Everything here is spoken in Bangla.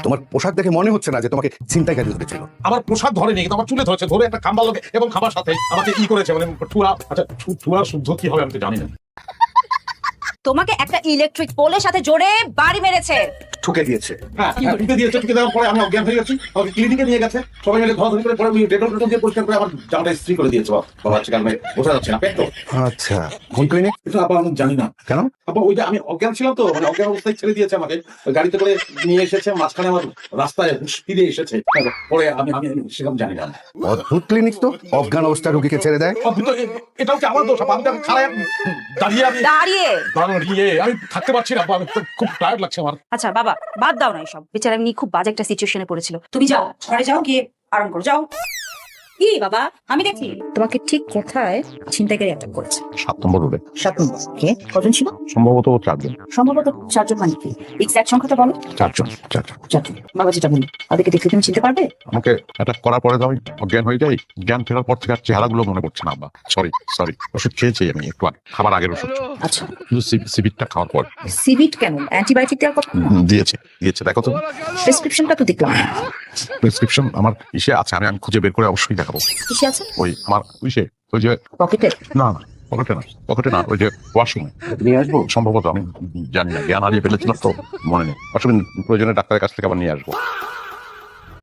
তোমার পোশাক দেখে মনে হচ্ছে না যে তোমাকে ছিনতাইকারী ধরেছিল। আমার পোশাক ধরেনি, কিন্তু আমার চুলে ধরেছে, ধরে একটা খাম্বার লোকে এবং খাবার সাথে আমাকে ই করেছে, মানে ঠুয়া। আচ্ছা ঠুয়া শুদ্ধ কি হবে আমি তো জানি না। তোমাকে একটা ইলেকট্রিক পোলের সাথে জোরে বাড়ি মেরেছে। ঠুকে দিয়েছে। হ্যাঁ, ঠুকে দিয়েছে। ঠুকে দেওয়ার পরে আমি অজ্ঞান হয়ে গেছি। আমাকে ক্লিনিকে নিয়ে গেছে, সবাই মিলে ধরাধরি করে, পরে ডেটল দিয়ে পরিষ্কার করে আমার জামাটা ইস্ত্রি করে দিয়েছে। বাবা হচ্ছে কারণে বোঝা যাচ্ছে না পেট। আচ্ছা, কোন ক্লিনিক? এটা আপা আমি জানি না কেন? আপা, ওইটা আমি অজ্ঞান ছিলাম তো, মানে অজ্ঞান অবস্থায় ছেড়ে দিয়েছে আমাকে। ওই গাড়িতে করে নিয়ে এসেছে, মাঝখানে আমার রাস্তায় ফিরে এসেছে। পরে আমি আমি সেরকম জানি না। অদ্ভুত ক্লিনিক তো, অজ্ঞান অবস্থা রোগীকে ছেড়ে দেয়। অদ্ভুত, এটাও কি আমার দোষ আপা? আমি খারাপ দাঁড়িয়ে আমি থাকতে পারছি না আপা, আমি তো খুব টায়ার্ড লাগছে আমার। আচ্ছা বাবা, বাদ দাও না এসব। বেচারা এমনি খুব বাজে একটা সিচুয়েশনে পড়েছিল। তুমি যাও, ঘরে যাও, গিয়ে আরাম করো, যাও। কি বাবা, আমি দেখি তোমাকে ঠিক কোথায় ছিনতাইকারী অ্যাটাক করেছে। 7 নম্বর রোডে। 7 নম্বর। কে, কজন ছিল? সম্ভবত 4 জন। সম্ভবত 4 জন। মানে কি এক্সাক্ট সংখ্যাটা বলো? 4 জন। 4 জন। বাবা যেটা বলি, তাদেরকে দেখলে তুমি চিনতে পারবে? আমাকে অ্যাটাক করার পরে তো আমি অজ্ঞান হয়ে যাই। জ্ঞান ফেরার পর থেকে আর চেহারাগুলো মনে পড়ছে না আব্বা। সরি, ওষুধ খেয়েছি আমি একটু আগে, খাবার আগের ওষুধ। আচ্ছা, শুধু সিবিটটা খাওয়ার পর। সিভিট কেন? অ্যান্টিবায়োটিক দেওয়ার কথা না? দিয়েছে দেখো তো। প্রেসক্রিপশনটা তো দেখলাম না। প্রেসক্রিপশন আমার ইসে আছে, আমি খুঁজে বের করে অবশ্যই দেখাবো। কিসে আছে? ওই আমার ইসে, ওই যে পকেটে? না পকেটে না, ওই যে ওয়াশরুমে নিয়ে আসবো সম্ভবত। আমি জানি না, জ্ঞান হারিয়ে ফেলেছিলাম তো মনে নেই। অসুবিধা, প্রয়োজনে ডাক্তারের কাছ থেকে আবার নিয়ে আসবো।